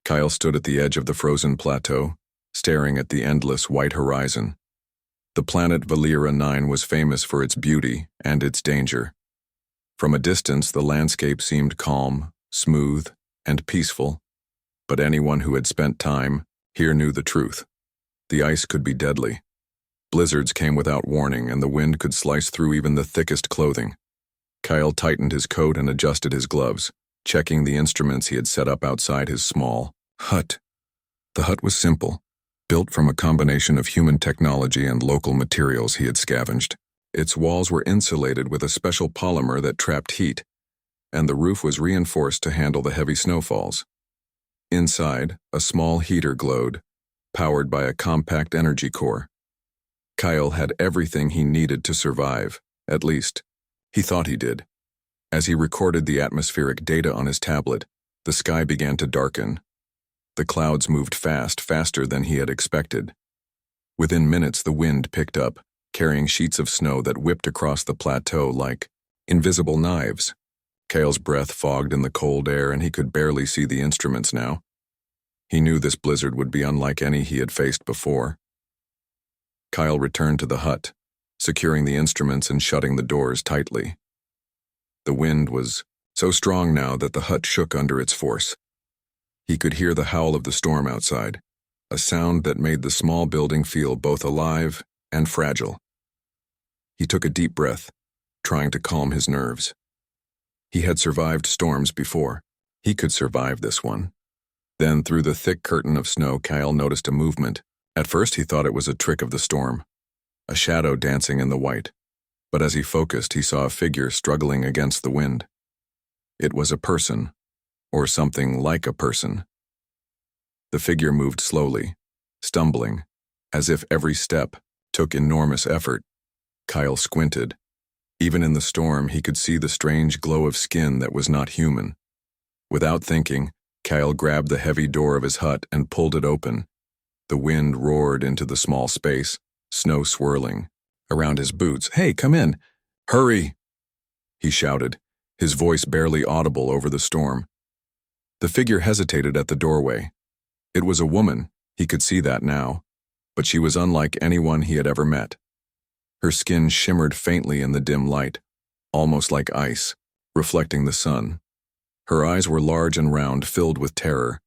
Kyle stood at the edge of the frozen plateau, staring at the endless white horizon. The planet Valera 9 was famous for its beauty and its danger. From a distance, the landscape seemed calm, smooth, and peaceful, but anyone who had spent time here knew the truth. The ice could be deadly. Blizzards came without warning, and the wind could slice through even the thickest clothing. Kyle tightened his coat and adjusted his gloves, checking the instruments he had set up outside his small hut. The hut was simple, built from a combination of human technology and local materials he had scavenged. Its walls were insulated with a special polymer that trapped heat, and the roof was reinforced to handle the heavy snowfalls. Inside, a small heater glowed, powered by a compact energy core. Kyle had everything he needed to survive, at least, he thought he did. As he recorded the atmospheric data on his tablet, the sky began to darken. The clouds moved fast, faster than he had expected. Within minutes, the wind picked up, carrying sheets of snow that whipped across the plateau like invisible knives. Kyle's breath fogged in the cold air, and he could barely see the instruments now. He knew this blizzard would be unlike any he had faced before. Kyle returned to the hut, securing the instruments and shutting the doors tightly. The wind was so strong now that the hut shook under its force. He could hear the howl of the storm outside, a sound that made the small building feel both alive and fragile. He took a deep breath, trying to calm his nerves. He had survived storms before. He could survive this one. Then, through the thick curtain of snow, Kyle noticed a movement. At first, he thought it was a trick of the storm, a shadow dancing in the white. But as he focused, he saw a figure struggling against the wind. It was a person, or something like a person. The figure moved slowly, stumbling, as if every step took enormous effort. Kyle squinted. Even in the storm, he could see the strange glow of skin that was not human. Without thinking, Kyle grabbed the heavy door of his hut and pulled it open. The wind roared into the small space, snow swirling around his boots. "Hey, come in! Hurry!" he shouted, his voice barely audible over the storm. The figure hesitated at the doorway. It was a woman, he could see that now, but she was unlike anyone he had ever met. Her skin shimmered faintly in the dim light, almost like ice, reflecting the sun. Her eyes were large and round, filled with terror.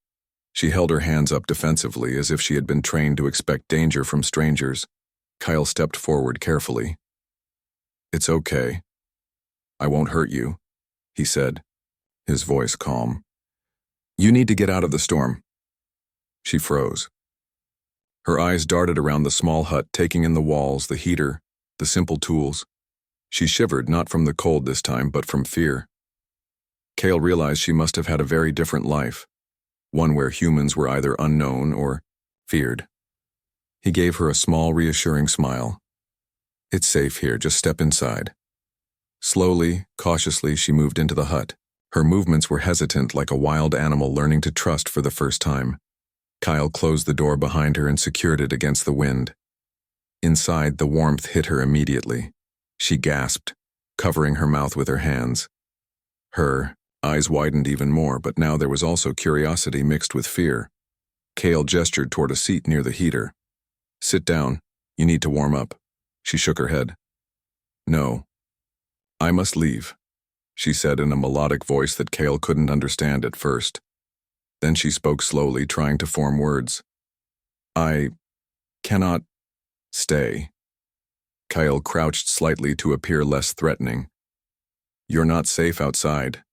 She held her hands up defensively, as if she had been trained to expect danger from strangers. Kyle stepped forward carefully. "It's okay. I won't hurt you," he said, his voice calm. "You need to get out of the storm." She froze. Her eyes darted around the small hut, taking in the walls, the heater, the simple tools. She shivered, not from the cold this time, but from fear. Kyle realized she must have had a very different life, one where humans were either unknown or feared. He gave her a small, reassuring smile. "It's safe here, just step inside." Slowly, cautiously, she moved into the hut. Her movements were hesitant, like a wild animal learning to trust for the first time. Kyle closed the door behind her and secured it against the wind. Inside, the warmth hit her immediately. She gasped, covering her mouth with her hands. Her eyes widened even more, but now there was also curiosity mixed with fear. Kyle gestured toward a seat near the heater. "Sit down. You need to warm up." She shook her head. "No. I must leave," she said in a melodic voice that Kyle couldn't understand at first. Then she spoke slowly, trying to form words. "I cannot stay." Kyle crouched slightly to appear less threatening. "You're not safe outside.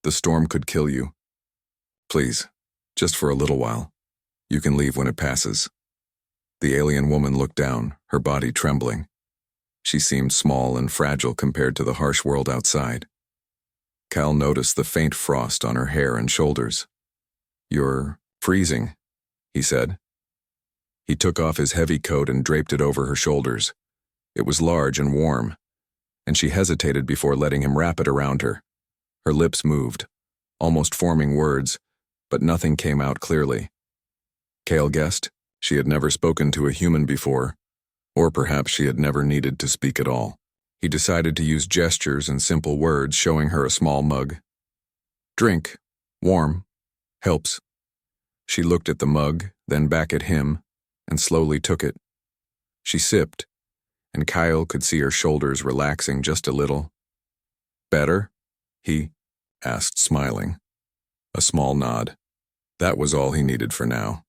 The storm could kill you. Please, just for a little while. You can leave when it passes." The alien woman looked down, her body trembling. She seemed small and fragile compared to the harsh world outside. Kyle noticed the faint frost on her hair and shoulders. "You're freezing," he said. He took off his heavy coat and draped it over her shoulders. It was large and warm, and she hesitated before letting him wrap it around her. Her lips moved, almost forming words, but nothing came out clearly. Kale guessed she had never spoken to a human before, or perhaps she had never needed to speak at all. He decided to use gestures and simple words, showing her a small mug. "Drink. Warm. Helps." She looked at the mug, then back at him, and slowly took it. She sipped, and Kyle could see her shoulders relaxing just a little. "Better?" he asked, smiling. A small nod. That was all he needed for now.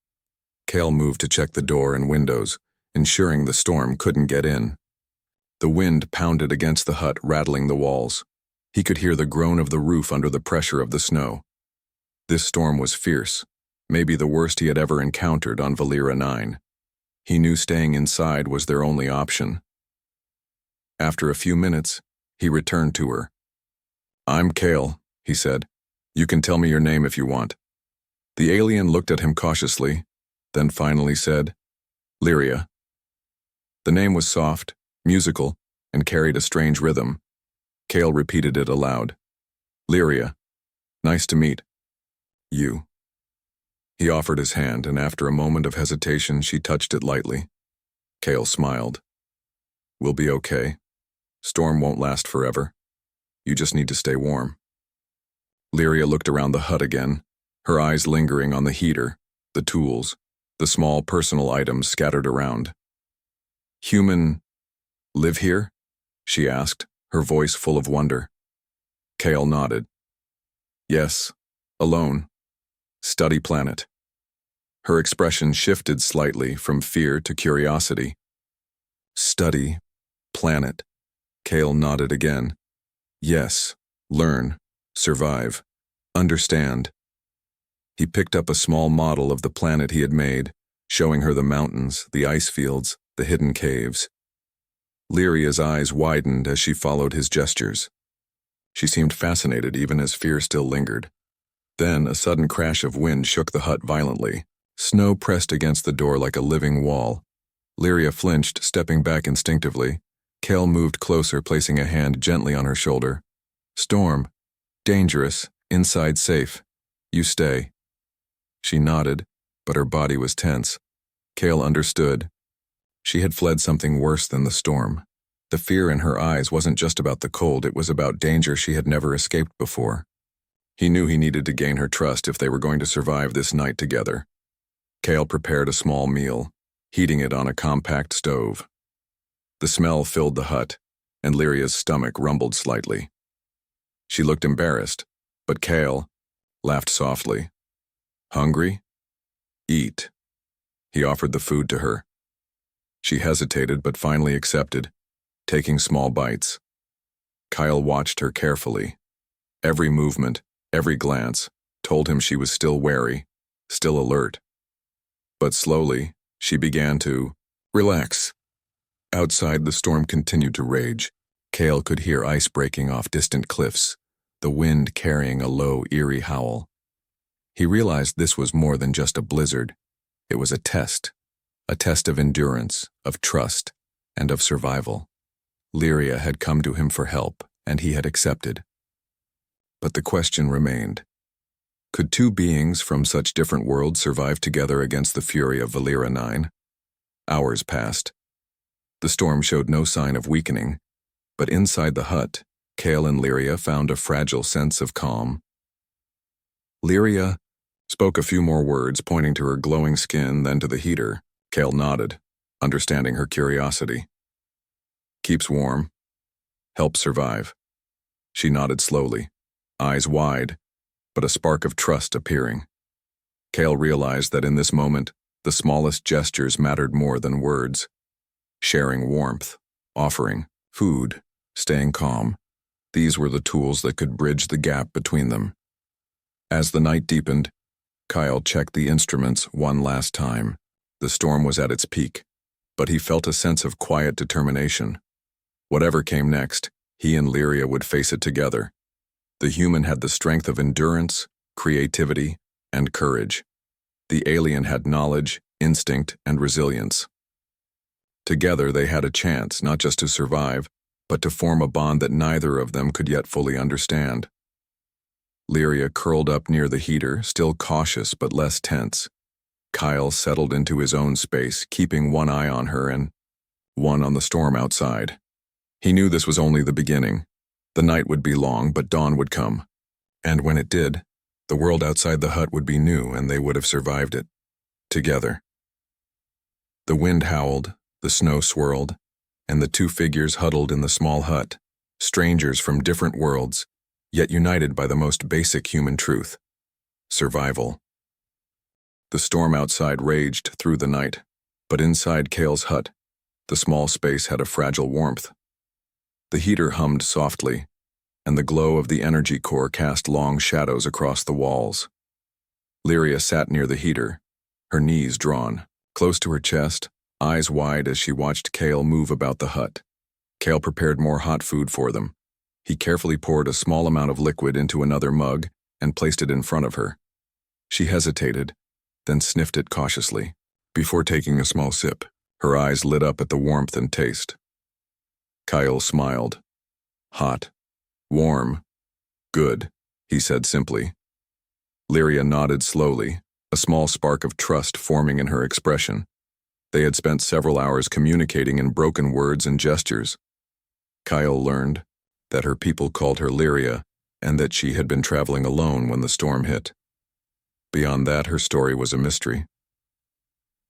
Kale moved to check the door and windows, ensuring the storm couldn't get in. The wind pounded against the hut, rattling the walls. He could hear the groan of the roof under the pressure of the snow. This storm was fierce, maybe the worst he had ever encountered on Valera 9. He knew staying inside was their only option. After a few minutes, he returned to her. "I'm Kale," he said. "You can tell me your name if you want." The alien looked at him cautiously, then finally said, "Lyria." The name was soft, musical, and carried a strange rhythm. Kale repeated it aloud. "Lyria. Nice to meet you." He offered his hand, and after a moment of hesitation, she touched it lightly. Kale smiled. "We'll be okay. Storm won't last forever. You just need to stay warm." Lyria looked around the hut again, her eyes lingering on the heater, the tools, the small personal items scattered around. "Human live here?" she asked, her voice full of wonder. Kale nodded. "Yes, alone. Study planet." Her expression shifted slightly from fear to curiosity. "Study planet." Kale nodded again. "Yes, learn, survive, understand." He picked up a small model of the planet he had made, showing her the mountains, the ice fields, the hidden caves. Lyria's eyes widened as she followed his gestures. She seemed fascinated even as fear still lingered. Then a sudden crash of wind shook the hut violently. Snow pressed against the door like a living wall. Lyria flinched, stepping back instinctively. Kale moved closer, placing a hand gently on her shoulder. "Storm. Dangerous. Inside safe. You stay." She nodded, but her body was tense. Kale understood. She had fled something worse than the storm. The fear in her eyes wasn't just about the cold, it was about danger she had never escaped before. He knew he needed to gain her trust if they were going to survive this night together. Kale prepared a small meal, heating it on a compact stove. The smell filled the hut, and Lyria's stomach rumbled slightly. She looked embarrassed, but Kale laughed softly. "Hungry? Eat." He offered the food to her. She hesitated but finally accepted, taking small bites. Kyle watched her carefully. Every movement, every glance, told him she was still wary, still alert. But slowly, she began to relax. Outside, the storm continued to rage. Kale could hear ice breaking off distant cliffs, the wind carrying a low, eerie howl. He realized this was more than just a blizzard. It was a test of endurance, of trust, and of survival. Lyria had come to him for help, and he had accepted. But the question remained. Could two beings from such different worlds survive together against the fury of Valera 9? Hours passed. The storm showed no sign of weakening, but inside the hut, Kale and Lyria found a fragile sense of calm. Lyria spoke a few more words, pointing to her glowing skin, then to the heater. Kale nodded, understanding her curiosity. "Keeps warm. Helps survive." She nodded slowly, eyes wide, but a spark of trust appearing. Kale realized that in this moment, the smallest gestures mattered more than words. Sharing warmth, offering food, staying calm. These were the tools that could bridge the gap between them. As the night deepened, Kyle checked the instruments one last time. The storm was at its peak, but he felt a sense of quiet determination. Whatever came next, he and Lyria would face it together. The human had the strength of endurance, creativity, and courage. The alien had knowledge, instinct, and resilience. Together they had a chance not just to survive, but to form a bond that neither of them could yet fully understand. Lyria curled up near the heater, still cautious but less tense. Kyle settled into his own space, keeping one eye on her and one on the storm outside. He knew this was only the beginning. The night would be long, but dawn would come. And when it did, The world outside the hut would be new, and they would have survived it. Together. The wind howled, the snow swirled, and the two figures huddled in the small hut, strangers from different worlds, yet united by the most basic human truth: survival. The storm outside raged through the night, but inside Cale's hut, the small space had a fragile warmth. The heater hummed softly, and the glow of the energy core cast long shadows across the walls. Lyria sat near the heater, her knees drawn, close to her chest, eyes wide as she watched Cale move about the hut. Cale prepared more hot food for them. He carefully poured a small amount of liquid into another mug and placed it in front of her. She hesitated, then sniffed it cautiously. Before taking a small sip, her eyes lit up at the warmth and taste. Kyle smiled. Hot. Warm. Good, he said simply. Lyria nodded slowly, a small spark of trust forming in her expression. They had spent several hours communicating in broken words and gestures. Kyle learned that her people called her Lyria and that she had been traveling alone when the storm hit. Beyond that, her story was a mystery.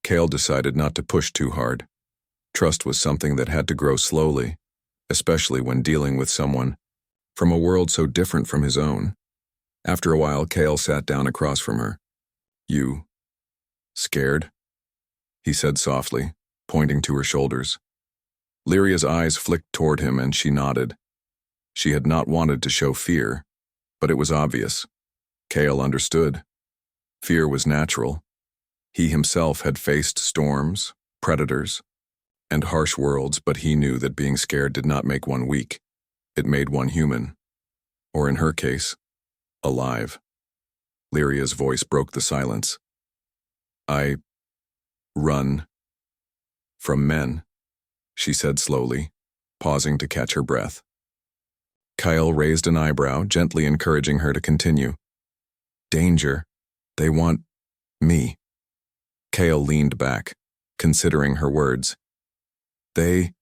Cale decided not to push too hard. Trust was something that had to grow slowly, especially when dealing with someone from a world so different from his own. After a while, Cale sat down across from her. "You scared?" he said softly, pointing to her shoulders. Lyria's eyes flicked toward him and she nodded. She had not wanted to show fear, but it was obvious. Cale understood. Fear was natural. He himself had faced storms, predators, and harsh worlds, but he knew that being scared did not make one weak. It made one human. Or in her case, alive. Lyria's voice broke the silence. "I run from men," she said slowly, pausing to catch her breath. Kyle raised an eyebrow, gently encouraging her to continue. "Danger. They want me." Cale leaned back, considering her words. "They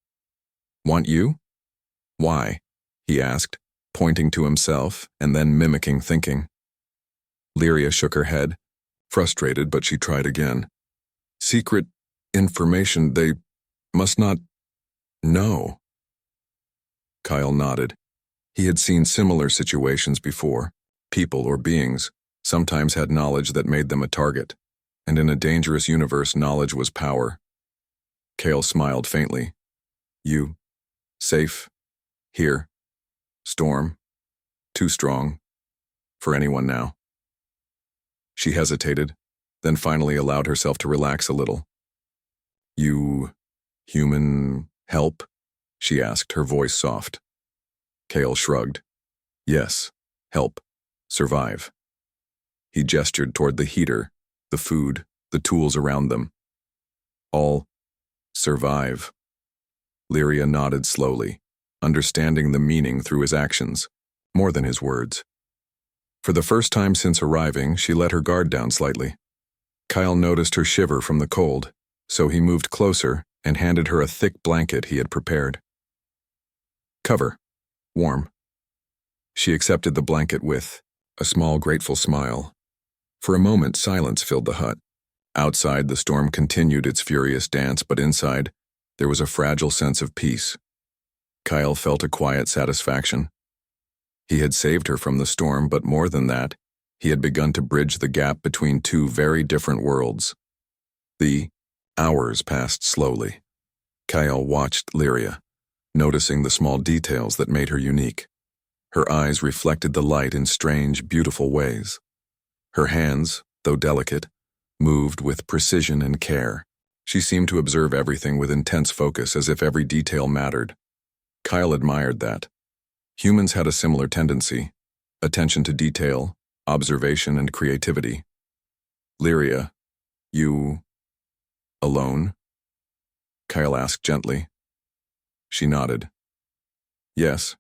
want you? Why?" he asked, pointing to himself and then mimicking thinking. Lyria shook her head, frustrated, but she tried again. "Secret information they must not know." Kyle nodded. He had seen similar situations before. People or beings sometimes had knowledge that made them a target, and in a dangerous universe, knowledge was power. Cale smiled faintly. "You safe here? Storm too strong for anyone now." She hesitated, then finally allowed herself to relax a little. "You human help?" she asked, her voice soft. Cale shrugged. "Yes, help. Survive." He gestured toward the heater, the food, the tools around them. "All survive." Lyria nodded slowly, understanding the meaning through his actions, more than his words. For the first time since arriving, she let her guard down slightly. Kyle noticed her shiver from the cold, so he moved closer and handed her a thick blanket he had prepared. "Cover. Warm." She accepted the blanket with a small, grateful smile. For a moment, silence filled the hut. Outside, the storm continued its furious dance, but inside, there was a fragile sense of peace. Kyle felt a quiet satisfaction. He had saved her from the storm, but more than that, he had begun to bridge the gap between two very different worlds. The hours passed slowly. Kyle watched Lyria, noticing the small details that made her unique. Her eyes reflected the light in strange, beautiful ways. Her hands, though delicate, moved with precision and care. She seemed to observe everything with intense focus, as if every detail mattered. Kyle admired that. Humans had a similar tendency: attention to detail, observation, and creativity. "Lyria, you alone?" Kyle asked gently. She nodded. "Yes.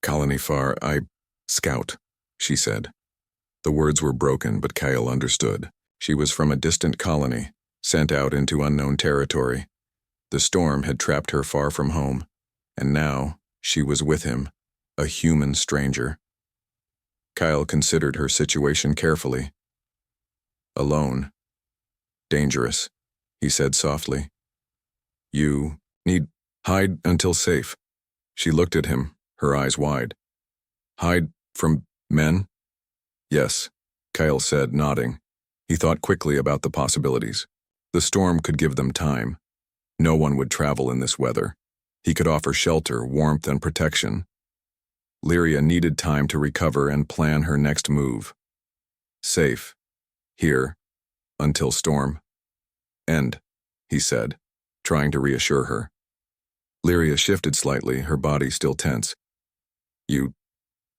Colony far, I scout," she said. The words were broken, but Kyle understood. She was from a distant colony, sent out into unknown territory. The storm had trapped her far from home, and now she was with him, a human stranger. Kyle considered her situation carefully. Alone. Dangerous, he said softly. You need hide until safe. She looked at him, her eyes wide. Hide from men? Yes, Kyle said, nodding. He thought quickly about the possibilities. The storm could give them time. No one would travel in this weather. He could offer shelter, warmth, and protection. Lyria needed time to recover and plan her next move. Safe. Here. Until storm. End, he said, trying to reassure her. Lyria shifted slightly, her body still tense. You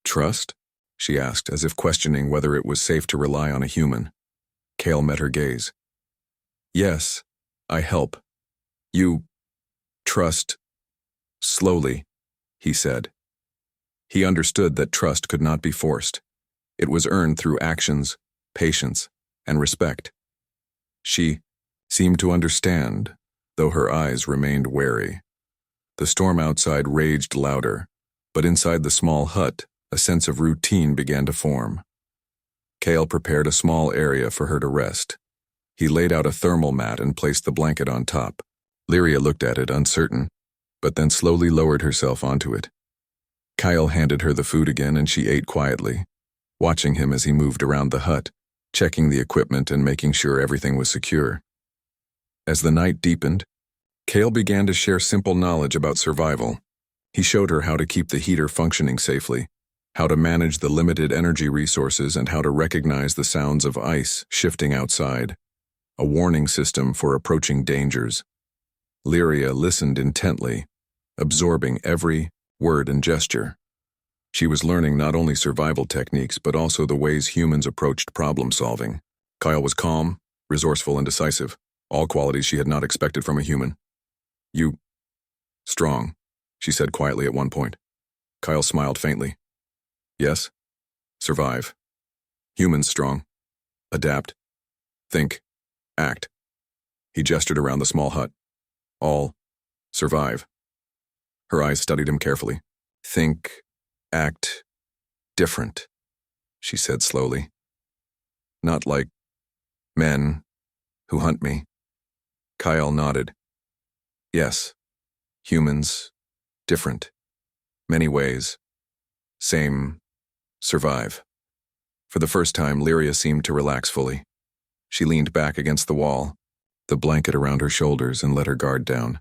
trust? She asked, as if questioning whether it was safe to rely on a human. Kale met her gaze. Yes, I help. You trust. Slowly, he said. He understood that trust could not be forced. It was earned through actions, patience, and respect. She seemed to understand, though her eyes remained wary. The storm outside raged louder, but inside the small hut, a sense of routine began to form. Kale prepared a small area for her to rest. He laid out a thermal mat and placed the blanket on top. Lyria looked at it, uncertain, but then slowly lowered herself onto it. Kyle handed her the food again and she ate quietly, watching him as he moved around the hut, checking the equipment and making sure everything was secure. As the night deepened, Kale began to share simple knowledge about survival. He showed her how to keep the heater functioning safely, how to manage the limited energy resources, and how to recognize the sounds of ice shifting outside, a warning system for approaching dangers. Lyria listened intently, absorbing every word and gesture. She was learning not only survival techniques but also the ways humans approached problem-solving. Kyle was calm, resourceful, and decisive, all qualities she had not expected from a human. You strong, she said quietly at one point. Kyle smiled faintly. Yes. Survive. Humans strong. Adapt. Think. Act. He gestured around the small hut. All. Survive. Her eyes studied him carefully. Think. Act. Different, she said slowly. Not like men who hunt me. Kyle nodded. Yes. Humans. Different. Many ways. Same. Survive. For the first time, Lyria seemed to relax fully. She leaned back against the wall, the blanket around her shoulders, and let her guard down.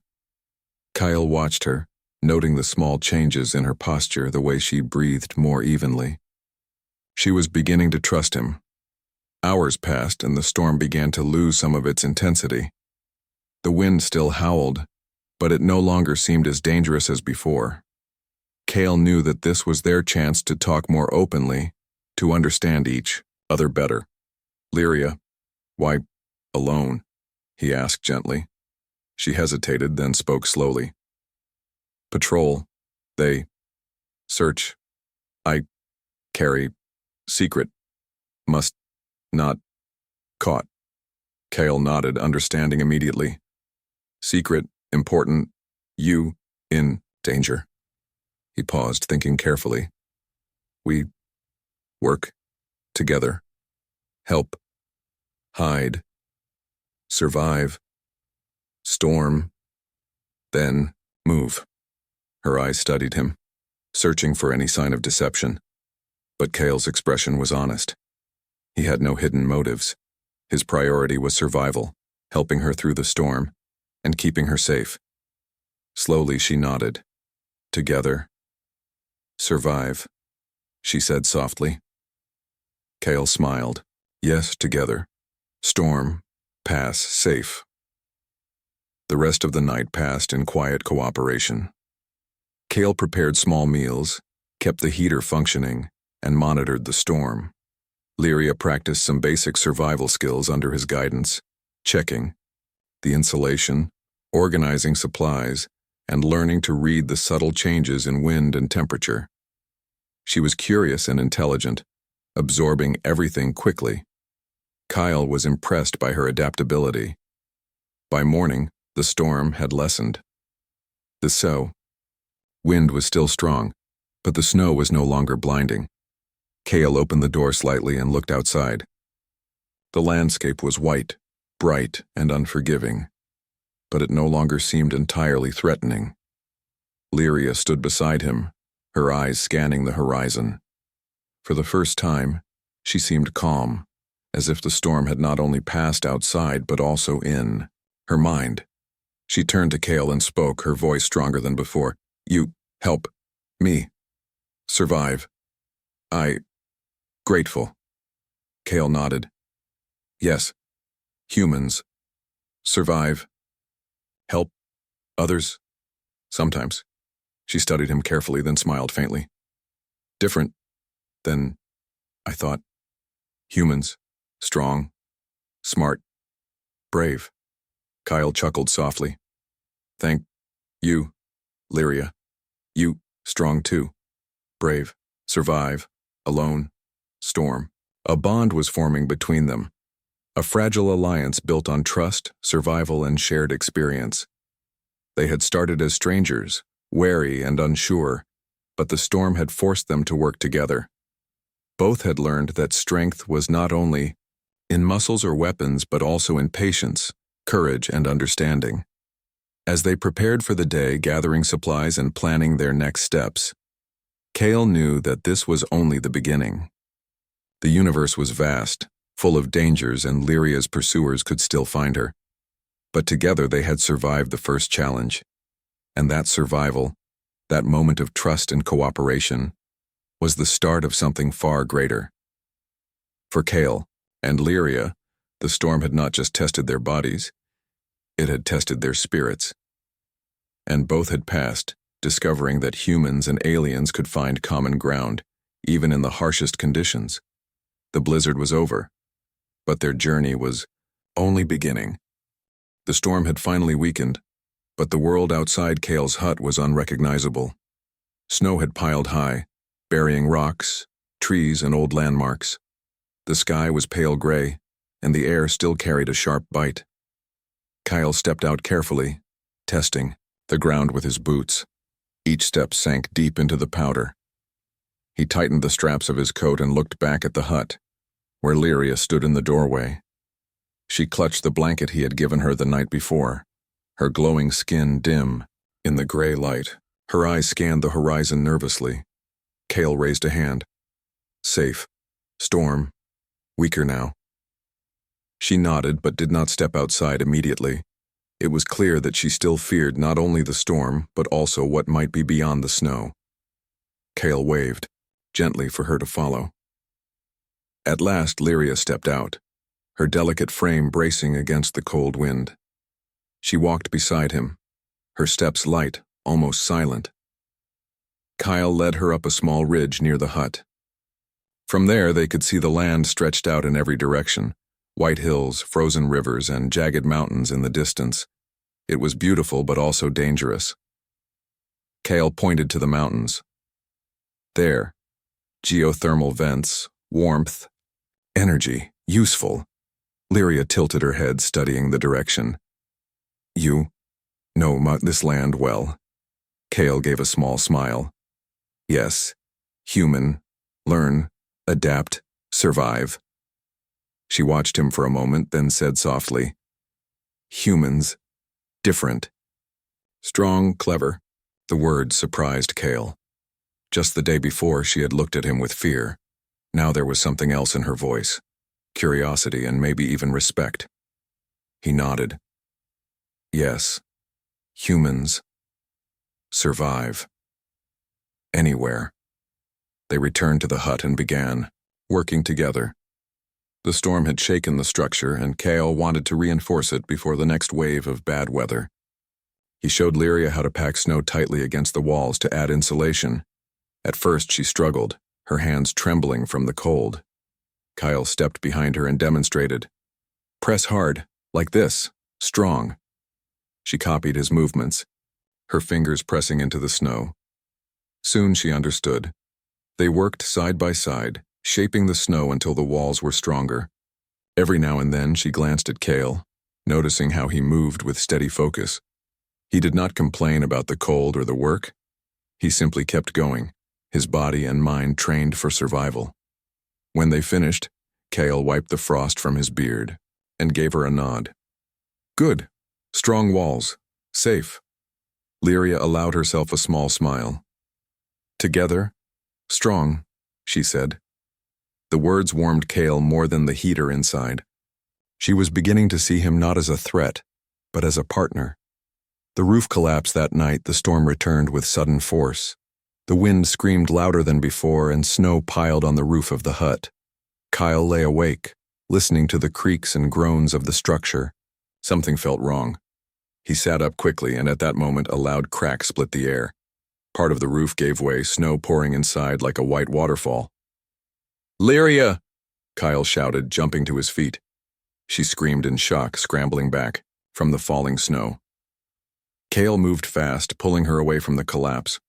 Kyle watched her, noting the small changes in her posture, the way she breathed more evenly. She was beginning to trust him. Hours passed and the storm began to lose some of its intensity. The wind still howled, but it no longer seemed as dangerous as before. Kale knew that this was their chance to talk more openly, to understand each other better. Lyria, why alone? He asked gently. She hesitated, then spoke slowly. Patrol. They search. I carry. Secret. Must not. Caught. Kale nodded, understanding immediately. Secret. Important. You. In. Danger. He paused, thinking carefully. We work together. Help. Hide. Survive. Storm. Then move. Her eyes studied him, searching for any sign of deception. But Kale's expression was honest. He had no hidden motives. His priority was survival, helping her through the storm, and keeping her safe. Slowly she nodded. Together. Survive, she said softly. Kale smiled. Yes, together. Storm. Pass. Safe. The rest of the night passed in quiet cooperation. Kale prepared small meals, kept the heater functioning, and monitored the storm. Lyria practiced some basic survival skills under his guidance, checking the insulation, organizing supplies, and learning to read the subtle changes in wind and temperature. She was curious and intelligent, absorbing everything quickly. Kyle was impressed by her adaptability. By morning, the storm had lessened. Wind was still strong, but the snow was no longer blinding. Kale opened the door slightly and looked outside. The landscape was white, bright, and unforgiving, but it no longer seemed entirely threatening. Lyria stood beside him, her eyes scanning the horizon. For the first time, she seemed calm, as if the storm had not only passed outside but also in her mind. She turned to Kale and spoke, her voice stronger than before. "You help me survive. Grateful." Kale nodded. "Yes, humans survive. Help others sometimes." She studied him carefully, then smiled faintly. "Different than I thought. Humans, strong, smart, brave." Kyle chuckled softly. "Thank you, Lyria. You, strong too. Brave, survive, alone, storm." A bond was forming between them. A fragile alliance built on trust, survival, and shared experience. They had started as strangers, wary and unsure, but the storm had forced them to work together. Both had learned that strength was not only in muscles or weapons, but also in patience, courage, and understanding. As they prepared for the day, gathering supplies and planning their next steps, Kale knew that this was only the beginning. The universe was vast, full of dangers, and Lyria's pursuers could still find her. But together they had survived the first challenge. And that survival, that moment of trust and cooperation, was the start of something far greater. For Kale and Lyria, the storm had not just tested their bodies, it had tested their spirits. And both had passed, discovering that humans and aliens could find common ground, even in the harshest conditions. The blizzard was over, but their journey was only beginning. The storm had finally weakened, but the world outside Kale's hut was unrecognizable. Snow had piled high, burying rocks, trees, and old landmarks. The sky was pale gray, and the air still carried a sharp bite. Kyle stepped out carefully, testing the ground with his boots. Each step sank deep into the powder. He tightened the straps of his coat and looked back at the hut, where Lyria stood in the doorway. She clutched the blanket he had given her the night before, her glowing skin dim in the gray light. Her eyes scanned the horizon nervously. Kale raised a hand. "Safe. Storm. Weaker now." She nodded but did not step outside immediately. It was clear that she still feared not only the storm, but also what might be beyond the snow. Kale waved, gently for her to follow. At last, Lyria stepped out, her delicate frame bracing against the cold wind. She walked beside him, her steps light, almost silent. Kyle led her up a small ridge near the hut. From there, they could see the land stretched out in every direction, white hills, frozen rivers, and jagged mountains in the distance. It was beautiful but also dangerous. Kale pointed to the mountains. There, geothermal vents, warmth, energy, useful. Lyria tilted her head, studying the direction. "You know this land well." Kale gave a small smile. "Yes, human, learn, adapt, survive." She watched him for a moment, then said softly, "Humans, different. Strong, clever." The word surprised Kale. Just the day before, she had looked at him with fear. Now there was something else in her voice, curiosity and maybe even respect. He nodded. "Yes, humans survive. Anywhere." They returned to the hut and began working together. The storm had shaken the structure, and Kale wanted to reinforce it before the next wave of bad weather. He showed Lyria how to pack snow tightly against the walls to add insulation. At first she struggled, her hands trembling from the cold. Kyle stepped behind her and demonstrated. "Press hard, like this, strong." She copied his movements, her fingers pressing into the snow. Soon she understood. They worked side by side, shaping the snow until the walls were stronger. Every now and then she glanced at Kale, noticing how he moved with steady focus. He did not complain about the cold or the work. He simply kept going, his body and mind trained for survival. When they finished, Kale wiped the frost from his beard and gave her a nod. Good. Strong walls. Safe. Lyria allowed herself a small smile. Together, strong, she said. The words warmed Kale more than the heater inside. She was beginning to see him not as a threat, but as a partner. The roof collapsed that night. The storm returned with sudden force. The wind screamed louder than before, and snow piled on the roof of the hut. Kyle lay awake, listening to the creaks and groans of the structure. Something felt wrong. He sat up quickly, and at that moment a loud crack split the air. Part of the roof gave way, snow pouring inside like a white waterfall. "Lyria!" Kyle shouted, jumping to his feet. She screamed in shock, scrambling back from the falling snow. Kale moved fast, pulling her away from the collapse.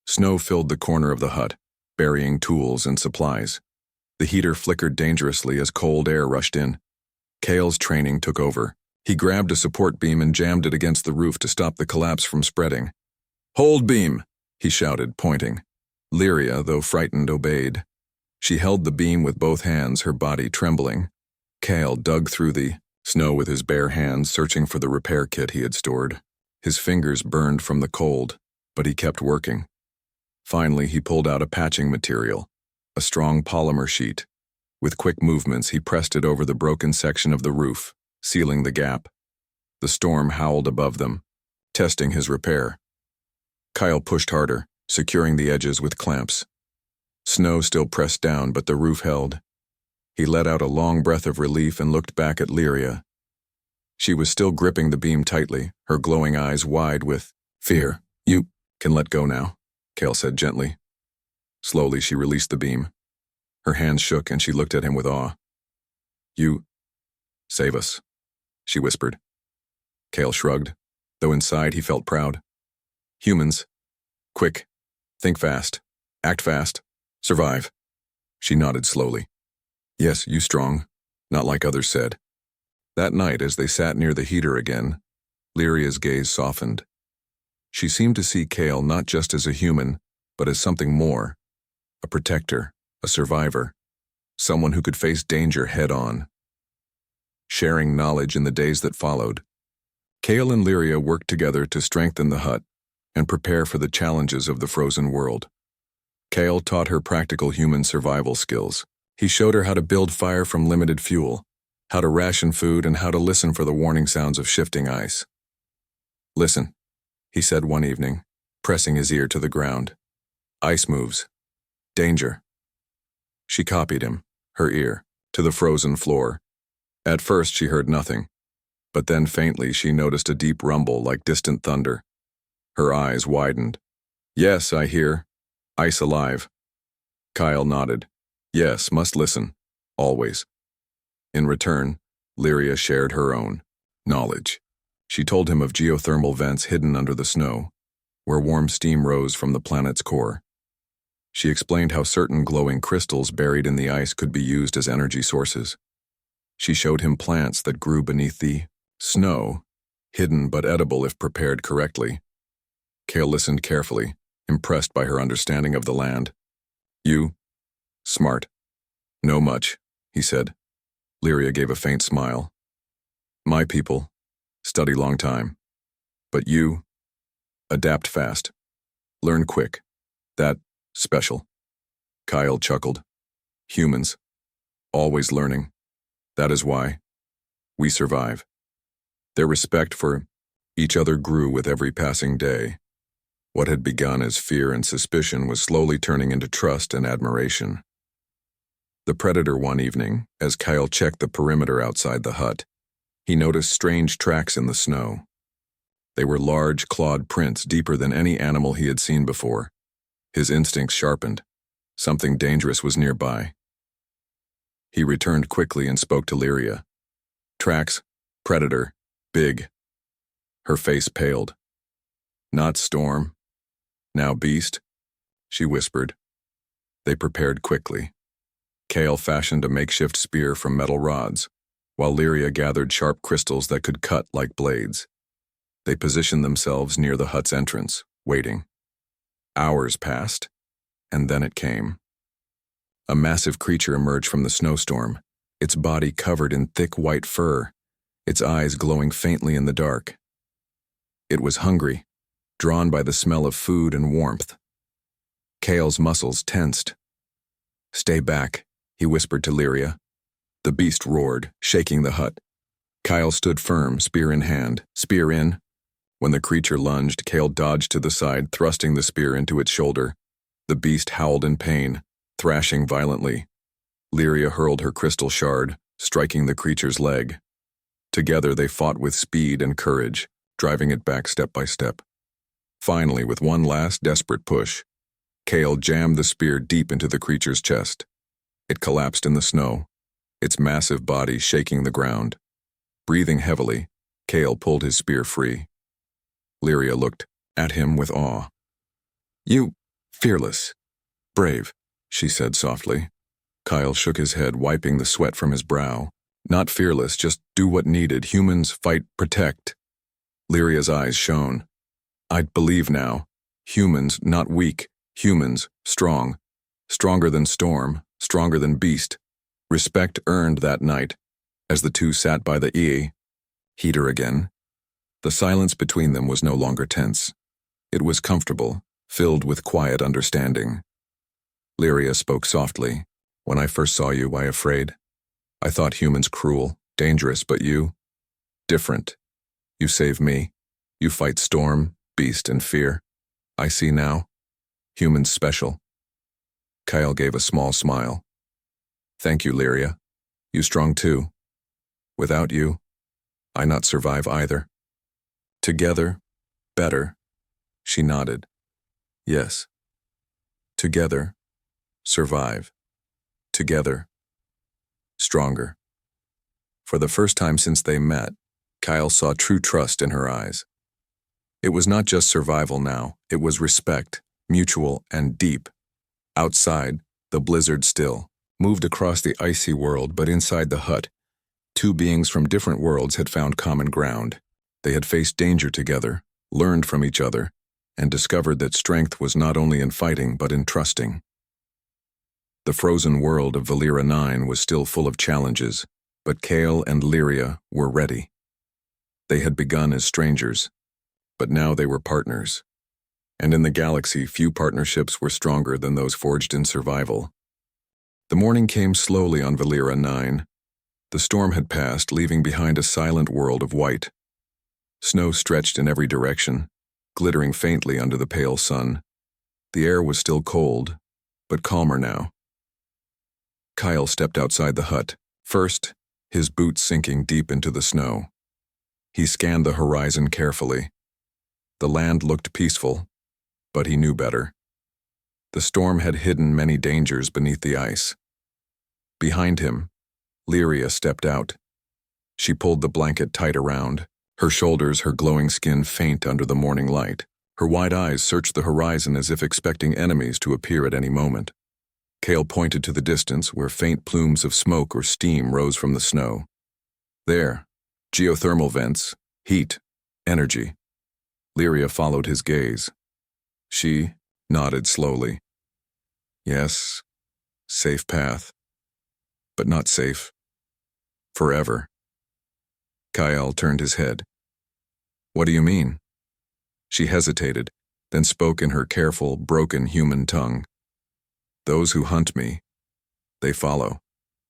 Snow filled the corner of the hut, burying tools and supplies. The heater flickered dangerously as cold air rushed in. Kale's training took over. He grabbed a support beam and jammed it against the roof to stop the collapse from spreading. "Hold beam!" he shouted, pointing. Lyria, though frightened, obeyed. She held the beam with both hands, her body trembling. Kale dug through the snow with his bare hands, searching for the repair kit he had stored. His fingers burned from the cold, but he kept working. Finally, he pulled out a patching material, a strong polymer sheet. With quick movements, he pressed it over the broken section of the roof, sealing the gap. The storm howled above them, testing his repair. Kyle pushed harder, securing the edges with clamps. Snow still pressed down, but the roof held. He let out a long breath of relief and looked back at Lyria. She was still gripping the beam tightly, her glowing eyes wide with fear. "You can let go now," Kale said gently. Slowly, she released the beam. Her hands shook and she looked at him with awe. "You save us," she whispered. Kale shrugged, though inside he felt proud. "Humans. Quick. Think fast. Act fast. Survive." She nodded slowly. "Yes, you strong. Not like others said." That night, as they sat near the heater again, Lyria's gaze softened. She seemed to see Kale not just as a human, but as something more. A protector, a survivor, someone who could face danger head-on. Sharing knowledge in the days that followed, Kale and Lyria worked together to strengthen the hut and prepare for the challenges of the frozen world. Kale taught her practical human survival skills. He showed her how to build fire from limited fuel, how to ration food, and how to listen for the warning sounds of shifting ice. "Listen," he said one evening, pressing his ear to the ground. "Ice moves. Danger." She copied him, her ear, to the frozen floor. At first she heard nothing, but then faintly she noticed a deep rumble like distant thunder. Her eyes widened. "Yes, I hear. Ice alive." Kyle nodded. "Yes, must listen. Always." In return, Lyria shared her own knowledge. She told him of geothermal vents hidden under the snow, where warm steam rose from the planet's core. She explained how certain glowing crystals buried in the ice could be used as energy sources. She showed him plants that grew beneath the snow, hidden but edible if prepared correctly. Kale listened carefully, impressed by her understanding of the land. "You? Smart. Know much," he said. Lyria gave a faint smile. "My people study long time. But you adapt fast. Learn quick. That special." Kyle chuckled. "Humans. Always learning. That is why we survive." Their respect for each other grew with every passing day. What had begun as fear and suspicion was slowly turning into trust and admiration. The predator one evening, as Kyle checked the perimeter outside the hut, he noticed strange tracks in the snow. They were large, clawed prints deeper than any animal he had seen before. His instincts sharpened. Something dangerous was nearby. He returned quickly and spoke to Lyria. "Tracks, predator, big." Her face paled. "Not storm. Now beast," she whispered. They prepared quickly. Kale fashioned a makeshift spear from metal rods, while Lyria gathered sharp crystals that could cut like blades. They positioned themselves near the hut's entrance, waiting. Hours passed, and then it came. A massive creature emerged from the snowstorm, its body covered in thick white fur, its eyes glowing faintly in the dark. It was hungry, drawn by the smell of food and warmth. Kale's muscles tensed. "Stay back," he whispered to Lyria. The beast roared, shaking the hut. Kyle stood firm, spear in hand. Spear in. When the creature lunged, Kale dodged to the side, thrusting the spear into its shoulder. The beast howled in pain, thrashing violently. Lyria hurled her crystal shard, striking the creature's leg. Together they fought with speed and courage, driving it back step by step. Finally, with one last desperate push, Kale jammed the spear deep into the creature's chest. It collapsed in the snow, its massive body shaking the ground. Breathing heavily, Kale pulled his spear free. Lyria looked at him with awe. "You, fearless, brave," she said softly. Kyle shook his head, wiping the sweat from his brow. "Not fearless, just do what needed. Humans fight, protect." Lyria's eyes shone. "I'd believe now. Humans, not weak. Humans, strong. Stronger than storm, stronger than beast." Respect earned that night, as the two sat by the heater again. The silence between them was no longer tense. It was comfortable, filled with quiet understanding. Lyria spoke softly. "When I first saw you, I afraid. I thought humans cruel, dangerous, but you? Different. You save me. You fight storm, beast, and fear. I see now. Humans special." Kyle gave a small smile. "Thank you, Lyria. You strong too. Without you, I not survive either. Together, better." She nodded. "Yes. Together, survive. Together, stronger." For the first time since they met, Kyle saw true trust in her eyes. It was not just survival now, it was respect, mutual and deep. Outside, the blizzard still moved across the icy world, but inside the hut, two beings from different worlds had found common ground. They had faced danger together, learned from each other, and discovered that strength was not only in fighting but in trusting. The frozen world of Valeera 9 was still full of challenges, but Kale and Lyria were ready. They had begun as strangers, but now they were partners. And in the galaxy, few partnerships were stronger than those forged in survival. The morning came slowly on Valeera 9. The storm had passed, leaving behind a silent world of white. Snow stretched in every direction, glittering faintly under the pale sun. The air was still cold, but calmer now. Kyle stepped outside the hut, first, his boots sinking deep into the snow. He scanned the horizon carefully. The land looked peaceful, but he knew better. The storm had hidden many dangers beneath the ice. Behind him, Lyria stepped out. She pulled the blanket tight around, her shoulders, her glowing skin faint under the morning light. Her wide eyes searched the horizon as if expecting enemies to appear at any moment. Kale pointed to the distance where faint plumes of smoke or steam rose from the snow. There, geothermal vents, heat, energy. Lyria followed his gaze. She nodded slowly. Yes, safe path, but not safe. Forever. Kyle turned his head. What do you mean? She hesitated, then spoke in her careful, broken human tongue. Those who hunt me, they follow.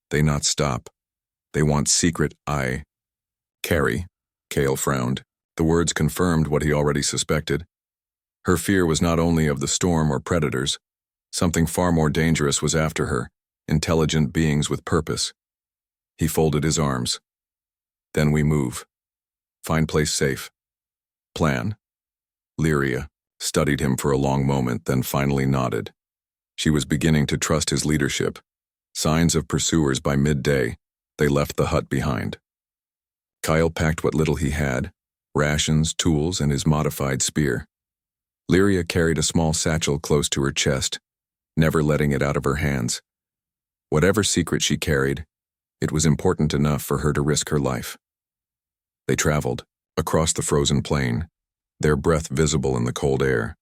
They not stop. They want secret I carry. Kale frowned. The words confirmed what he already suspected. Her fear was not only of the storm or predators. Something far more dangerous was after her, intelligent beings with purpose. He folded his arms. Then we move. Find place safe. Plan. Lyria studied him for a long moment, then finally nodded. She was beginning to trust his leadership. Signs of pursuers by midday, they left the hut behind. Kyle packed what little he had, rations, tools, and his modified spear. Lyria carried a small satchel close to her chest, never letting it out of her hands. Whatever secret she carried, it was important enough for her to risk her life. They traveled across the frozen plain, their breath visible in the cold air.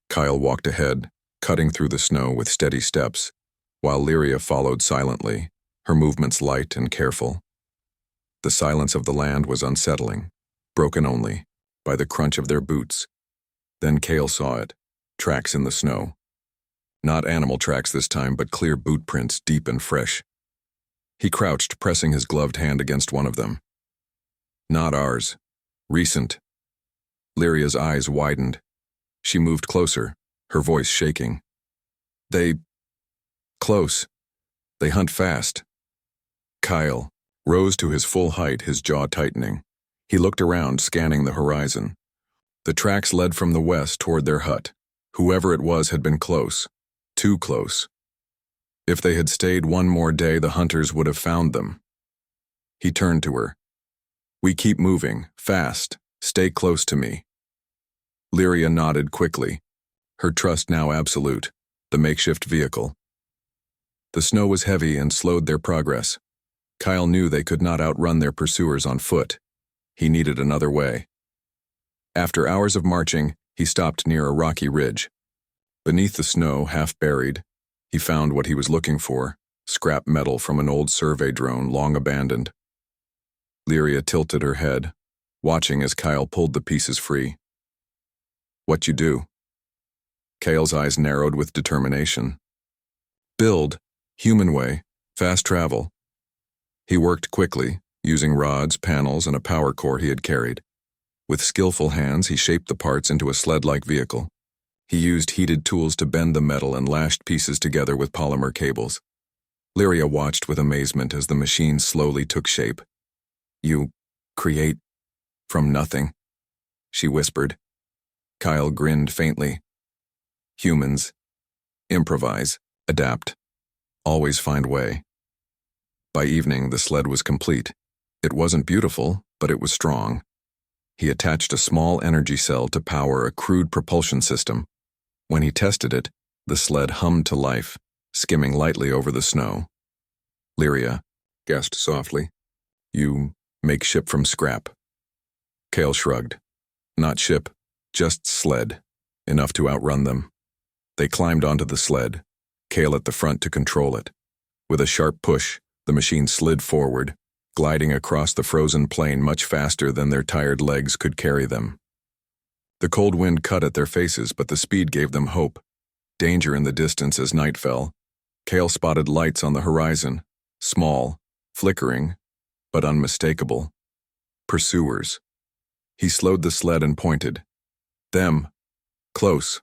Kyle walked ahead, cutting through the snow with steady steps, while Lyria followed silently, her movements light and careful. The silence of the land was unsettling, broken only by the crunch of their boots. Then Cale saw it, tracks in the snow. Not animal tracks this time, but clear boot prints, deep and fresh. He crouched, pressing his gloved hand against one of them. Not ours. Recent. Lyria's eyes widened. She moved closer, her voice shaking. Close. They hunt fast. Kyle rose to his full height, his jaw tightening. He looked around, scanning the horizon. The tracks led from the west toward their hut. Whoever it was had been close. Too close. If they had stayed one more day, the hunters would have found them. He turned to her. We keep moving, fast. Stay close to me. Lyria nodded quickly, her trust now absolute, the makeshift vehicle. The snow was heavy and slowed their progress. Kyle knew they could not outrun their pursuers on foot. He needed another way. After hours of marching, he stopped near a rocky ridge. Beneath the snow, half buried, he found what he was looking for, scrap metal from an old survey drone long abandoned. Lyria tilted her head, watching as Kyle pulled the pieces free. What you do? Cale's eyes narrowed with determination. Build, human way, fast travel. He worked quickly, using rods, panels, and a power core he had carried. With skillful hands, he shaped the parts into a sled-like vehicle. He used heated tools to bend the metal and lashed pieces together with polymer cables. Lyria watched with amazement as the machine slowly took shape. You create from nothing, she whispered. Kyle grinned faintly. Humans improvise, adapt, always find way. By evening, the sled was complete. It wasn't beautiful, but it was strong. He attached a small energy cell to power a crude propulsion system. When he tested it, the sled hummed to life, skimming lightly over the snow. Lyria guessed softly. You make ship from scrap. Cale shrugged. Not ship, just sled, enough to outrun them. They climbed onto the sled, Cale at the front to control it. With a sharp push, the machine slid forward, gliding across the frozen plain much faster than their tired legs could carry them. The cold wind cut at their faces, but the speed gave them hope. Danger in the distance as night fell. Cale spotted lights on the horizon, small, flickering, but unmistakable. Pursuers. He slowed the sled and pointed. Them. Close.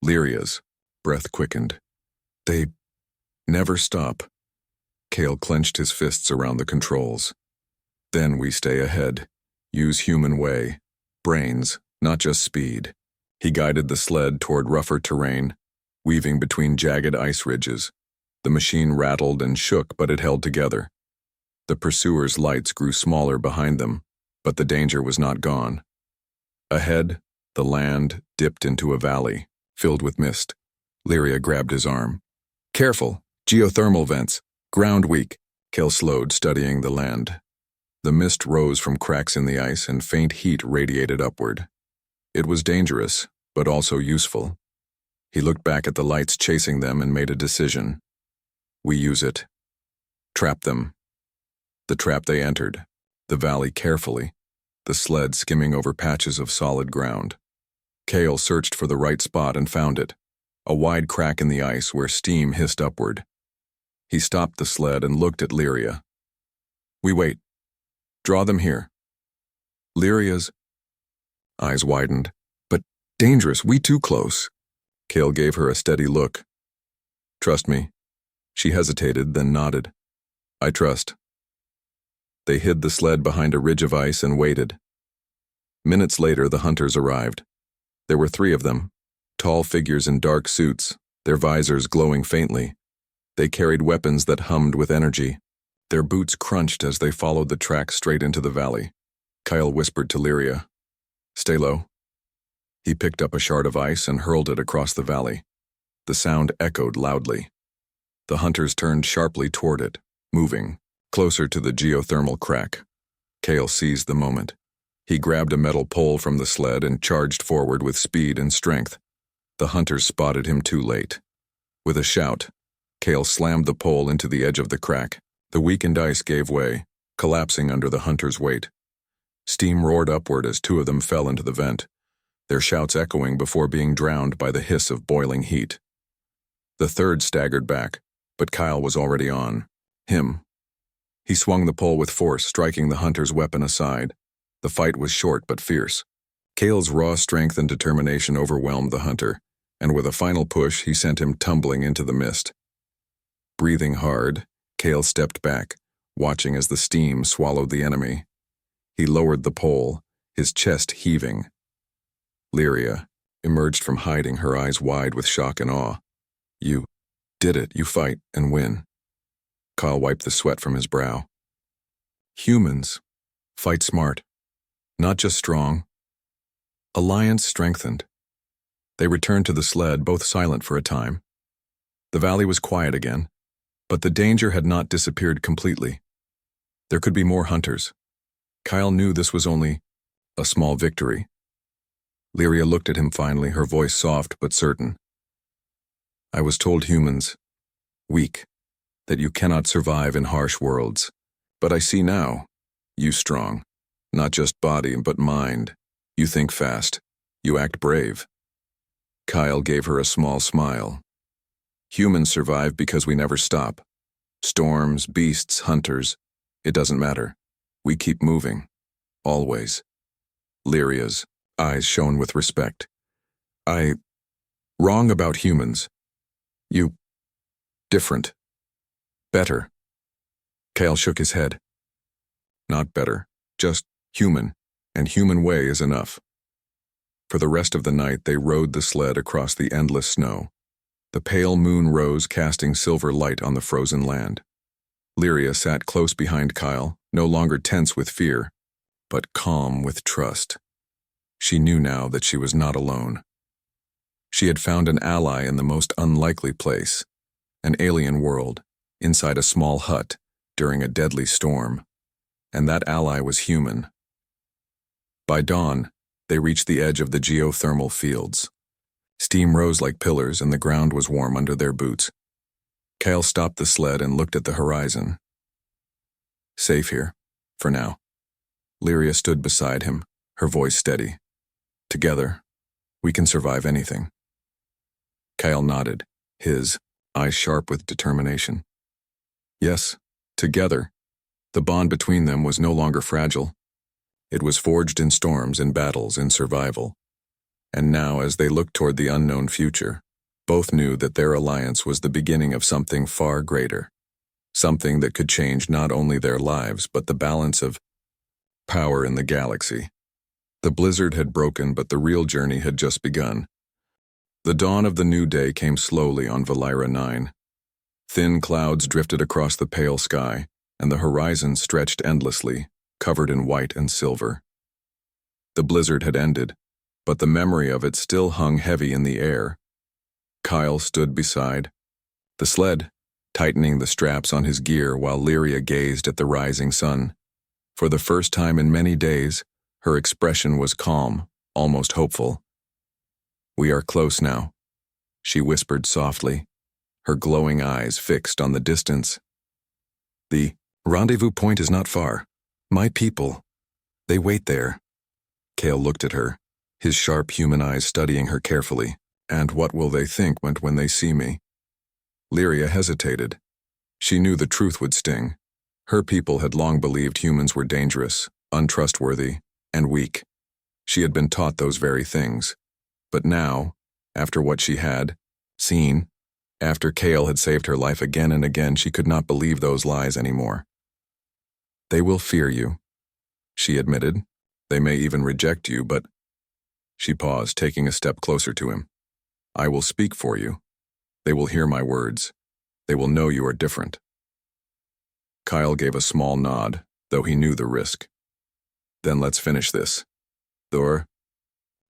Lyria's. Breath quickened. They never stop. Cale clenched his fists around the controls. Then we stay ahead. Use human way. Brains, not just speed. He guided the sled toward rougher terrain, weaving between jagged ice ridges. The machine rattled and shook, but it held together. The pursuers' lights grew smaller behind them, but the danger was not gone. Ahead, the land dipped into a valley, filled with mist. Lyria grabbed his arm. Careful, geothermal vents. Ground weak. Cale slowed, studying the land. The mist rose from cracks in the ice and faint heat radiated upward. It was dangerous, but also useful. He looked back at the lights chasing them and made a decision. We use it. Trap them. The trap they entered, the valley carefully, the sled skimming over patches of solid ground. Cale searched for the right spot and found it, a wide crack in the ice where steam hissed upward. He stopped the sled and looked at Lyria. We wait. Draw them here. Lyria's eyes widened. But dangerous, we too close. Cale gave her a steady look. Trust me. She hesitated, then nodded. I trust. They hid the sled behind a ridge of ice and waited. Minutes later, the hunters arrived. There were 3 of them, tall figures in dark suits, their visors glowing faintly. They carried weapons that hummed with energy. Their boots crunched as they followed the track straight into the valley. Kyle whispered to Lyria, Stay low. He picked up a shard of ice and hurled it across the valley. The sound echoed loudly. The hunters turned sharply toward it, moving, closer to the geothermal crack. Cale seized the moment. He grabbed a metal pole from the sled and charged forward with speed and strength. The hunters spotted him too late. With a shout, Kale slammed the pole into the edge of the crack. The weakened ice gave way, collapsing under the hunter's weight. Steam roared upward as two of them fell into the vent, their shouts echoing before being drowned by the hiss of boiling heat. The third staggered back, but Kyle was already on him. He swung the pole with force, striking the hunter's weapon aside. The fight was short but fierce. Kale's raw strength and determination overwhelmed the hunter, and with a final push, he sent him tumbling into the mist. Breathing hard, Kale stepped back, watching as the steam swallowed the enemy. He lowered the pole, his chest heaving. Lyria emerged from hiding, her eyes wide with shock and awe. "You did it. You fight and win." Kyle wiped the sweat from his brow. "Humans fight smart, not just strong." Alliance strengthened. They returned to the sled, both silent for a time. The valley was quiet again, but the danger had not disappeared completely. There could be more hunters. Kyle knew this was only a small victory. Lyria looked at him finally, her voice soft but certain. "I was told humans, weak, that you cannot survive in harsh worlds. But I see now, you strong, not just body but mind. You think fast. You act brave." Kyle gave her a small smile. "Humans survive because we never stop. Storms, beasts, hunters, it doesn't matter. We keep moving. Always." Lyria's eyes shone with respect. Wrong about humans. You, different. Better." Kale shook his head. "Not better, just human, and human way is enough." For the rest of the night, they rode the sled across the endless snow. The pale moon rose, casting silver light on the frozen land. Lyria sat close behind Kyle, no longer tense with fear, but calm with trust. She knew now that she was not alone. She had found an ally in the most unlikely place, an alien world, inside a small hut, during a deadly storm. And that ally was human. By dawn, they reached the edge of the geothermal fields. Steam rose like pillars and the ground was warm under their boots. Kyle stopped the sled and looked at the horizon. "Safe here, for now." Lyria stood beside him, her voice steady. "Together, we can survive anything." Kyle nodded, his eyes sharp with determination. Yes, together. The bond between them was no longer fragile. It was forged in storms, in battles, in survival. And now, as they looked toward the unknown future, both knew that their alliance was the beginning of something far greater. Something that could change not only their lives, but the balance of power in the galaxy. The blizzard had broken, but the real journey had just begun. The dawn of the new day came slowly on Valeria 9. Thin clouds drifted across the pale sky, and the horizon stretched endlessly, covered in white and silver. The blizzard had ended, but the memory of it still hung heavy in the air. Kyle stood beside the sled, tightening the straps on his gear while Lyria gazed at the rising sun. For the first time in many days, her expression was calm, almost hopeful. "We are close now," she whispered softly, her glowing eyes fixed on the distance. "The rendezvous point is not far. My people, they wait there." Kale looked at her, his sharp human eyes studying her carefully. "And what will they think when they see me?" Lyria hesitated. She knew the truth would sting. Her people had long believed humans were dangerous, untrustworthy, and weak. She had been taught those very things. But now, after what she had seen, after Kale had saved her life again and again, she could not believe those lies anymore. "They will fear you," she admitted. "They may even reject you, but—" She paused, taking a step closer to him. "I will speak for you. They will hear my words. They will know you are different." Kyle gave a small nod, though he knew the risk. "Then let's finish this." Their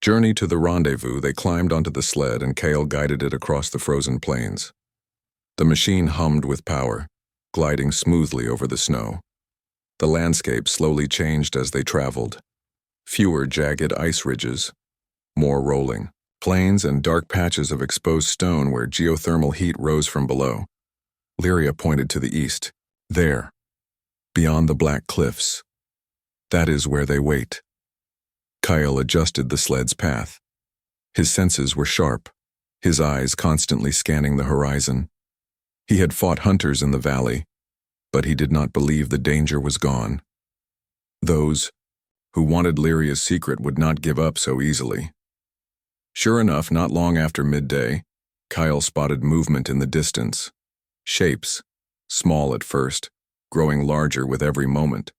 journey to the rendezvous, they climbed onto the sled and Kale guided it across the frozen plains. The machine hummed with power, gliding smoothly over the snow. The landscape slowly changed as they traveled. Fewer jagged ice ridges, more rolling plains and dark patches of exposed stone where geothermal heat rose from below. Lyria pointed to the east. There, beyond the black cliffs. That is where they wait. Kyle adjusted the sled's path. His senses were sharp, his eyes constantly scanning the horizon. He had fought hunters in the valley, but he did not believe the danger was gone. Those who wanted Lyria's secret would not give up so easily. Sure enough, not long after midday, Kyle spotted movement in the distance. Shapes, small at first, growing larger with every moment.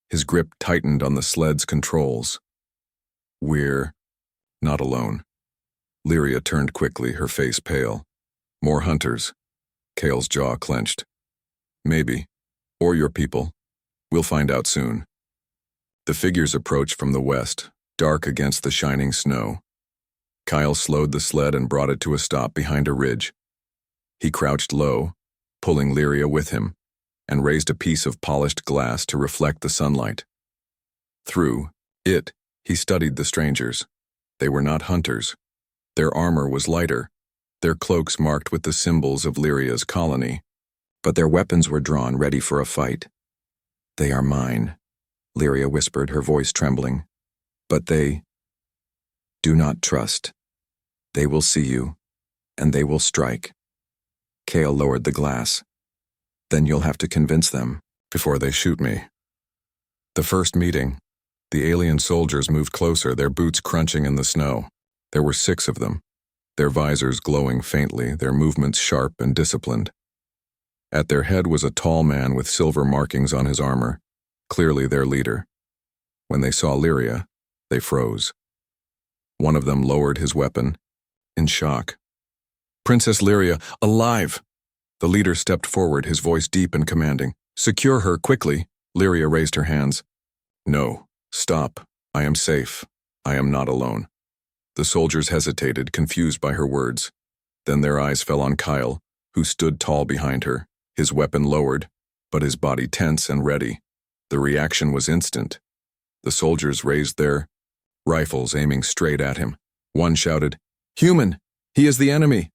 His grip tightened on the sled's controls. We're not alone. Lyria turned quickly, her face pale. More hunters. Kale's jaw clenched. Maybe. Or your people. We'll find out soon. The figures approached from the west, dark against the shining snow. Kyle slowed the sled and brought it to a stop behind a ridge. He crouched low, pulling Lyria with him, and raised a piece of polished glass to reflect the sunlight. Through it, he studied the strangers. They were not hunters. Their armor was lighter, their cloaks marked with the symbols of Lyria's colony, but their weapons were drawn ready for a fight. They are mine, Lyria whispered, her voice trembling. But they do not trust. They will see you, and they will strike. Kale lowered the glass. Then you'll have to convince them before they shoot me. The first meeting. The alien soldiers moved closer, their boots crunching in the snow. There were 6 of them, their visors glowing faintly, their movements sharp and disciplined. At their head was a tall man with silver markings on his armor, clearly their leader. When they saw Lyria, they froze. One of them lowered his weapon, in shock. Princess Lyria, alive! The leader stepped forward, his voice deep and commanding. Secure her, quickly! Lyria raised her hands. No, stop. I am safe. I am not alone. The soldiers hesitated, confused by her words. Then their eyes fell on Kyle, who stood tall behind her, his weapon lowered, but his body tense and ready. The reaction was instant. The soldiers raised their rifles, aiming straight at him. One shouted, "Human! He is the enemy!"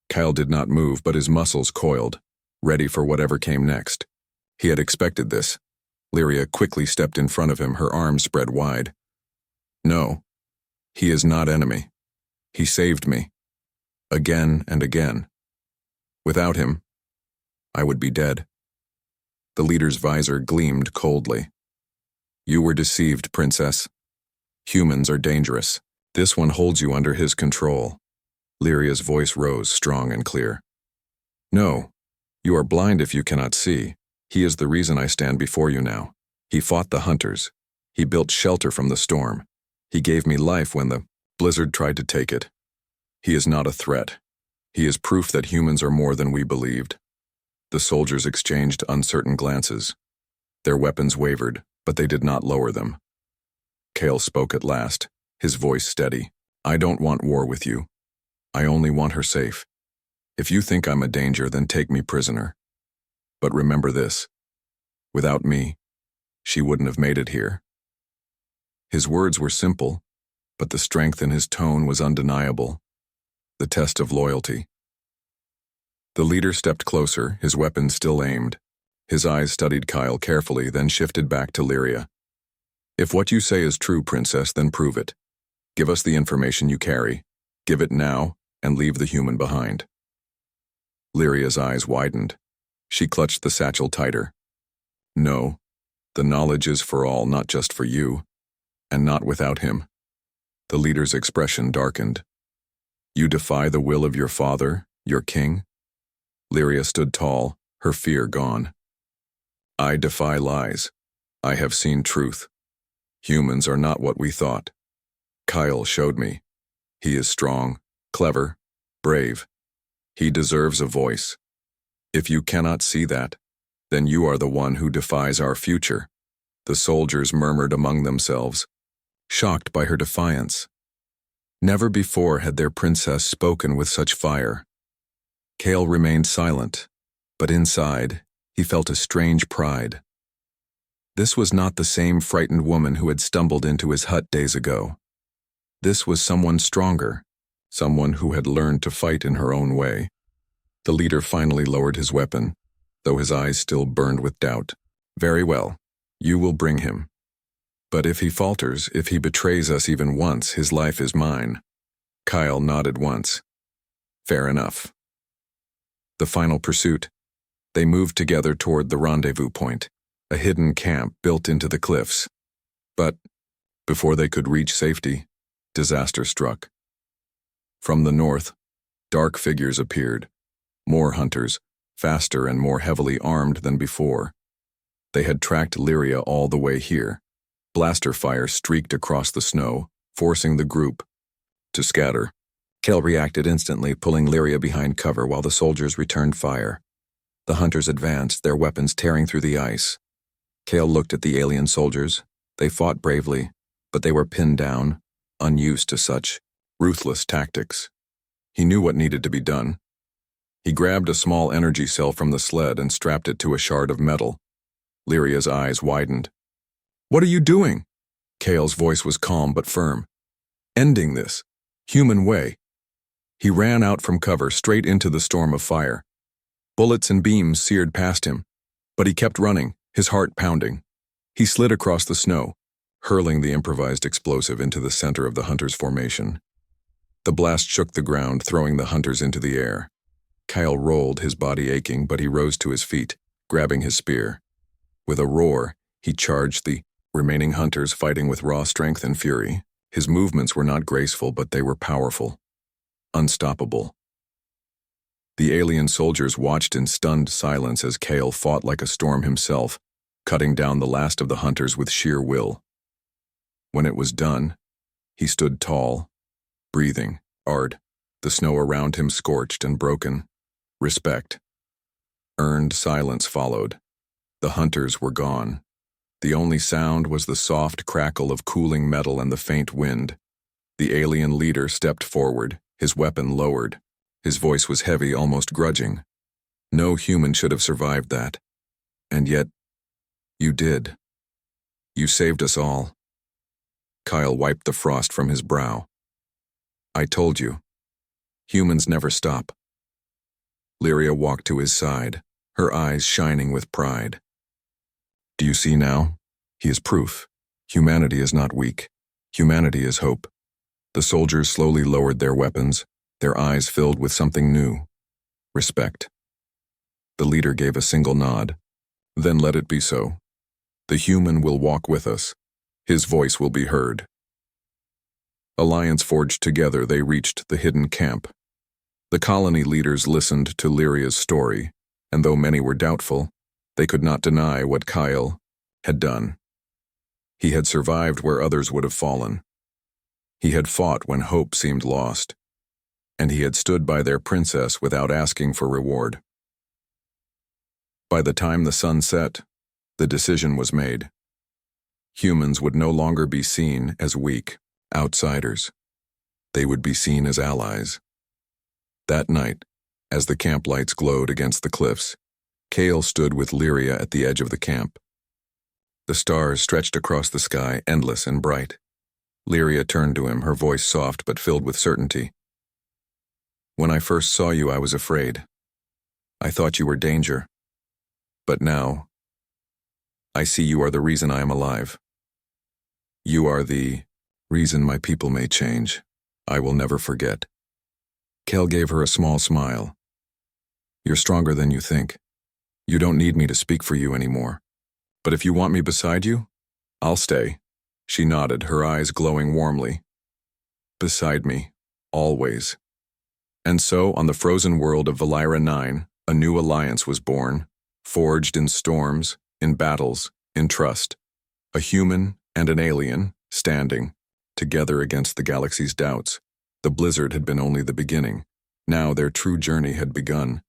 Kyle did not move, but his muscles coiled, ready for whatever came next. He had expected this. Lyria quickly stepped in front of him, her arms spread wide. No, he is not enemy. He saved me. Again and again. Without him, I would be dead. The leader's visor gleamed coldly. You were deceived, princess. Humans are dangerous. This one holds you under his control. Lyria's voice rose, strong and clear. No, you are blind if you cannot see. He is the reason I stand before you now. He fought the hunters. He built shelter from the storm. He gave me life when the blizzard tried to take it. He is not a threat. He is proof that humans are more than we believed. The soldiers exchanged uncertain glances. Their weapons wavered, but they did not lower them. Kale spoke at last, his voice steady. I don't want war with you. I only want her safe. If you think I'm a danger, then take me prisoner. But remember this. Without me, she wouldn't have made it here. His words were simple, but the strength in his tone was undeniable. The test of loyalty. The leader stepped closer, his weapon still aimed. His eyes studied Kyle carefully, then shifted back to Lyria. If what you say is true, princess, then prove it. Give us the information you carry. Give it now, and leave the human behind. Lyria's eyes widened. She clutched the satchel tighter. No, the knowledge is for all, not just for you, and not without him. The leader's expression darkened. You defy the will of your father, your king? Lyria stood tall, her fear gone. I defy lies. I have seen truth. Humans are not what we thought. Kyle showed me. He is strong, clever, brave. He deserves a voice. If you cannot see that, then you are the one who defies our future. The soldiers murmured among themselves, shocked by her defiance. Never before had their princess spoken with such fire. Kale remained silent, but inside, he felt a strange pride. This was not the same frightened woman who had stumbled into his hut days ago. This was someone stronger, someone who had learned to fight in her own way. The leader finally lowered his weapon, though his eyes still burned with doubt. Very well, you will bring him. But if he falters, if he betrays us even once, his life is mine. Kyle nodded once. Fair enough. The final pursuit. They moved together toward the rendezvous point, a hidden camp built into the cliffs. But before they could reach safety, disaster struck. From the north, dark figures appeared. More hunters, faster and more heavily armed than before. They had tracked Lyria all the way here. Blaster fire streaked across the snow, forcing the group to scatter. Kel reacted instantly, pulling Lyria behind cover while the soldiers returned fire. The hunters advanced, their weapons tearing through the ice. Kale looked at the alien soldiers. They fought bravely, but they were pinned down, unused to such ruthless tactics. He knew what needed to be done. He grabbed a small energy cell from the sled and strapped it to a shard of metal. Lyria's eyes widened. What are you doing? Kale's voice was calm but firm. Ending this. Human way. He ran out from cover straight into the storm of fire. Bullets and beams seared past him, but he kept running, his heart pounding. He slid across the snow, hurling the improvised explosive into the center of the hunters' formation. The blast shook the ground, throwing the hunters into the air. Kyle rolled, his body aching, but he rose to his feet, grabbing his spear. With a roar, he charged the remaining hunters, fighting with raw strength and fury. His movements were not graceful, but they were powerful. Unstoppable. The alien soldiers watched in stunned silence as Kale fought like a storm himself, cutting down the last of the hunters with sheer will. When it was done, he stood tall, breathing hard, the snow around him scorched and broken. Respect. Earned silence followed. The hunters were gone. The only sound was the soft crackle of cooling metal and the faint wind. The alien leader stepped forward, his weapon lowered. His voice was heavy, almost grudging. No human should have survived that. And yet, you did. You saved us all. Kyle wiped the frost from his brow. I told you. Humans never stop. Lyria walked to his side, her eyes shining with pride. Do you see now? He is proof. Humanity is not weak. Humanity is hope. The soldiers slowly lowered their weapons, their eyes filled with something new. Respect. The leader gave a single nod. Then let it be so. The human will walk with us. His voice will be heard. Alliance forged together, they reached the hidden camp. The colony leaders listened to Lyria's story, and though many were doubtful, they could not deny what Kyle had done. He had survived where others would have fallen. He had fought when hope seemed lost, and he had stood by their princess without asking for reward. By the time the sun set, the decision was made. Humans would no longer be seen as weak outsiders. They would be seen as allies. That night, as the camp lights glowed against the cliffs, Kale stood with Lyria at the edge of the camp. The stars stretched across the sky, endless and bright. Lyria turned to him, her voice soft but filled with certainty. When I first saw you, I was afraid. I thought you were danger. But now, I see you are the reason I am alive. You are the reason my people may change. I will never forget. Kale gave her a small smile. You're stronger than you think. You don't need me to speak for you anymore. But if you want me beside you, I'll stay. She nodded, her eyes glowing warmly. Beside me, always. And so, on the frozen world of Valira 9, a new alliance was born, forged in storms, in battles, in trust. A human and an alien, standing, together against the galaxy's doubts. The blizzard had been only the beginning. Now their true journey had begun.